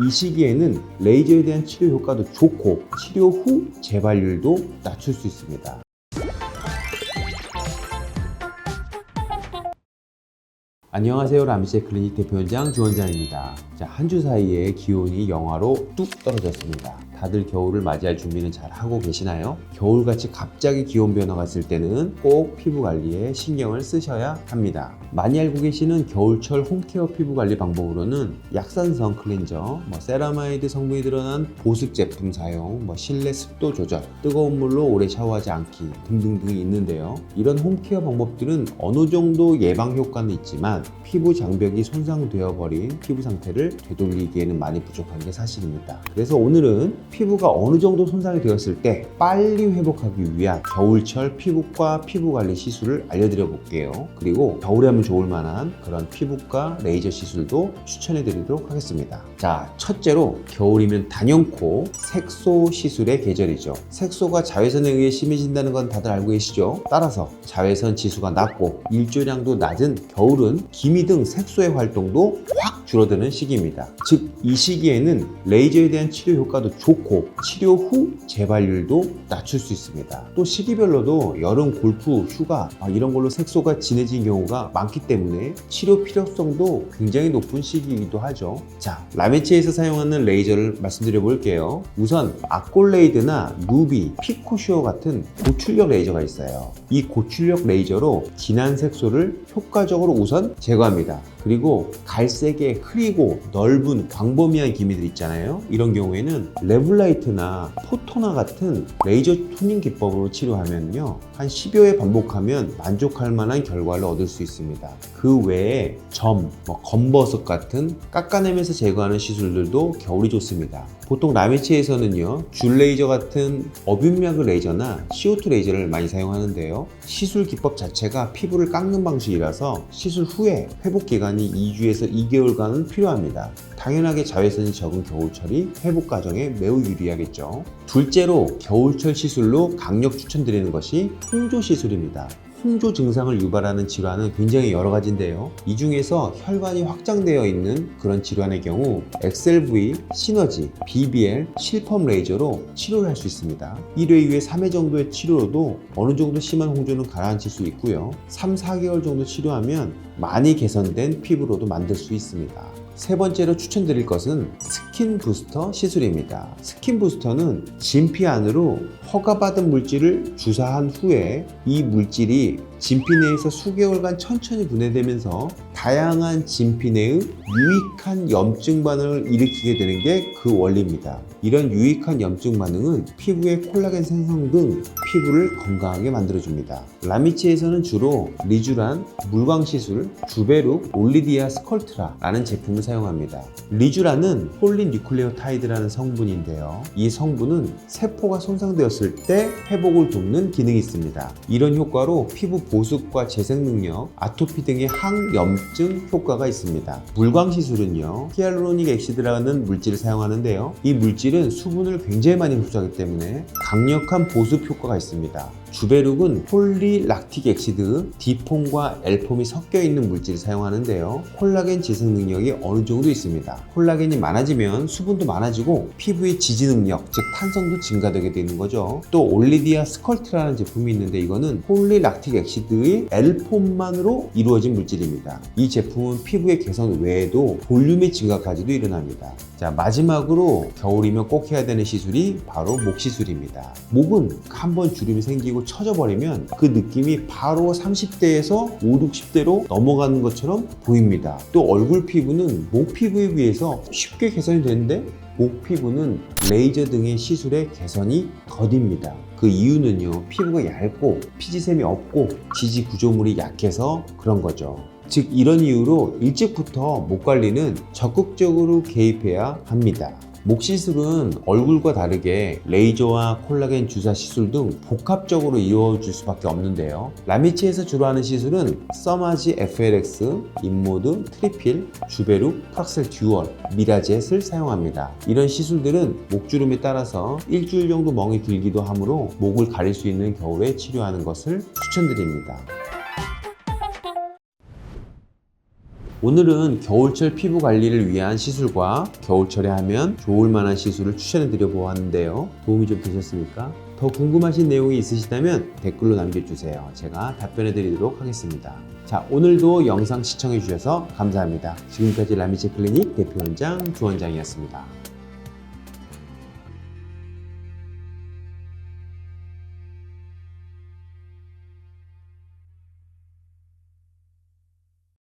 이 시기에는 레이저에 대한 치료 효과도 좋고 치료 후 재발률도 낮출 수 있습니다. 안녕하세요. 라미쉐 클리닉 대표원장 주원장입니다. 자, 한 주 사이에 기온이 영하로 뚝 떨어졌습니다. 다들 겨울을 맞이할 준비는 잘 하고 계시나요? 겨울같이 갑자기 기온 변화가 있을 때는 꼭 피부 관리에 신경을 쓰셔야 합니다. 많이 알고 계시는 겨울철 홈케어 피부 관리 방법으로는 약산성 클렌저, 세라마이드 성분이 드러난 보습 제품 사용, 실내 습도 조절, 뜨거운 물로 오래 샤워하지 않기 등등등이 있는데요. 이런 홈케어 방법들은 어느 정도 예방 효과는 있지만 피부 장벽이 손상되어 버린 피부 상태를 되돌리기에는 많이 부족한 게 사실입니다. 그래서 오늘은 피부가 어느 정도 손상이 되었을 때 빨리 회복하기 위한 겨울철 피부과 피부관리 시술을 알려드려 볼게요. 그리고 겨울에 하면 좋을 만한 그런 피부과 레이저 시술도 추천해 드리도록 하겠습니다. 자, 첫째로 겨울이면 단연코 색소 시술의 계절이죠. 색소가 자외선에 의해 심해진다는 건 다들 알고 계시죠? 따라서 자외선 지수가 낮고 일조량도 낮은 겨울은 기미 등 색소의 활동도 확 줄어드는 시기입니다. 즉, 이 시기에는 레이저에 대한 치료 효과도 좋고 치료 후 재발률도 낮출 수 있습니다. 또 시기별로도 여름 골프, 휴가 이런 걸로 색소가 진해진 경우가 많기 때문에 치료 필요성도 굉장히 높은 시기이기도 하죠. 자, 라메치에서 사용하는 레이저를 말씀드려 볼게요. 우선 아콜레이드나 누비, 피코슈어 같은 고출력 레이저가 있어요. 이 고출력 레이저로 진한 색소를 효과적으로 우선 제거합니다. 그리고 갈색의 흐리고 넓은 광범위한 기미들 있잖아요. 이런 경우에는 레블라이트나 포토나 같은 레이저 튜닝 기법으로 치료하면요, 한 10여 회 반복하면 만족할 만한 결과를 얻을 수 있습니다. 그 외에 점, 검버섯 같은 깎아내면서 제거하는 시술들도 겨울이 좋습니다. 보통 라메치에서는요, 줄 레이저 같은 어뷸야그 레이저나 CO2 레이저를 많이 사용하는데요. 시술 기법 자체가 피부를 깎는 방식이라서 시술 후에 회복 기간이 2주에서 2개월간은 필요합니다. 당연하게 자외선이 적은 겨울철이 회복 과정에 매우 유리하겠죠. 둘째로 겨울철 시술로 강력 추천드리는 것이 홍조 시술입니다. 홍조 증상을 유발하는 질환은 굉장히 여러 가지인데요. 이 중에서 혈관이 확장되어 있는 그런 질환의 경우 XLV, 시너지, BBL, 실펌 레이저로 치료를 할 수 있습니다. 1회 이후에 3회 정도의 치료로도 어느 정도 심한 홍조는 가라앉힐 수 있고요. 3, 4개월 정도 치료하면 많이 개선된 피부로도 만들 수 있습니다. 세 번째로 추천드릴 것은 스킨 부스터 시술입니다. 스킨 부스터는 진피 안으로 허가받은 물질을 주사한 후에 이 물질이 진피 내에서 수개월간 천천히 분해되면서 다양한 진피 내의 유익한 염증 반응을 일으키게 되는 게 그 원리입니다. 이런 유익한 염증 반응은 피부의 콜라겐 생성 등 피부를 건강하게 만들어줍니다. 라미치에서는 주로 리쥬란, 물광시술, 주베룩, 올리디아 스컬트라라는 제품을 사용합니다. 리쥬란은 폴리뉴클레오타이드라는 성분인데요. 이 성분은 세포가 손상되었을 때 회복을 돕는 기능이 있습니다. 이런 효과로 피부 보습과 재생 능력, 아토피 등의 항염증 효과가 있습니다. 물광시술은요, 히알루로닉 액시드라는 물질을 사용하는데요. 이 물질은 수분을 굉장히 많이 흡수하기 때문에 강력한 보습 효과가 있습니다. 주베룩은 폴리락틱 액시드, D폼과 L폼이 섞여 있는 물질을 사용하는데요. 콜라겐 지생 능력이 어느 정도 있습니다. 콜라겐이 많아지면 수분도 많아지고 피부의 지지 능력, 즉 탄성도 증가되게 되는 거죠. 또 올리디아 스컬트라는 제품이 있는데 이거는 폴리락틱 액시드의 L폼만으로 이루어진 물질입니다. 이 제품은 피부의 개선 외에도 볼륨의 증가까지도 일어납니다. 자, 마지막으로 겨울이면 꼭 해야 되는 시술이 바로 목 시술입니다. 목은 한번 주름이 생기고 처져버리면 그 느낌이 바로 30대에서 5, 60대로 넘어가는 것처럼 보입니다. 또 얼굴 피부는 목 피부에 비해서 쉽게 개선이 되는데 목 피부는 레이저 등의 시술에 개선이 더딥니다. 그 이유는요, 피부가 얇고 피지샘이 없고 지지 구조물이 약해서 그런 거죠. 즉, 이런 이유로 일찍부터 목 관리는 적극적으로 개입해야 합니다. 목 시술은 얼굴과 다르게 레이저와 콜라겐 주사 시술 등 복합적으로 이루어질 수밖에 없는데요. 라미치에서 주로 하는 시술은 써마지 FLX, 인모드, 트리필, 주베룩, 프락셀 듀얼, 미라젯을 사용합니다. 이런 시술들은 목주름에 따라서 일주일 정도 멍이 들기도 하므로 목을 가릴 수 있는 겨울에 치료하는 것을 추천드립니다. 오늘은 겨울철 피부 관리를 위한 시술과 겨울철에 하면 좋을 만한 시술을 추천해 드려 보았는데요. 도움이 좀 되셨습니까? 더 궁금하신 내용이 있으시다면 댓글로 남겨주세요. 제가 답변해 드리도록 하겠습니다. 자, 오늘도 영상 시청해 주셔서 감사합니다. 지금까지 라미체 클리닉 대표원장 주원장이었습니다.